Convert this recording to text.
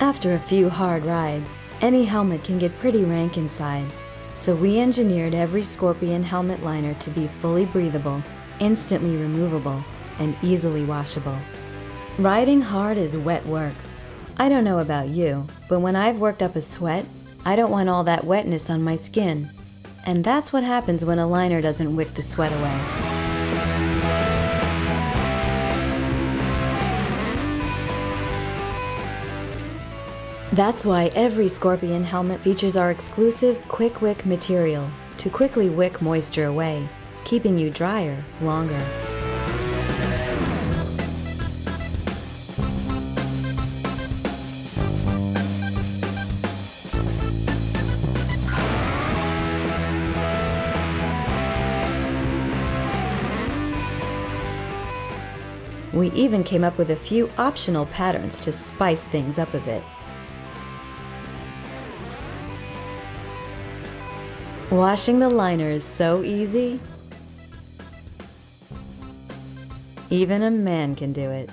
After a few hard rides, any helmet can get pretty rank inside, so we engineered every Scorpion helmet liner to be fully breathable, instantly removable, and easily washable. Riding hard is wet work. I don't know about you, but when I've worked up a sweat, I don't want all that wetness on my skin. And that's what happens when a liner doesn't wick the sweat away. That's why every Scorpion helmet features our exclusive QwikWik material to quickly wick moisture away, keeping you drier longer. We even came up with a few optional patterns to spice things up a bit. Washing the liner is so easy. Even a man can do it.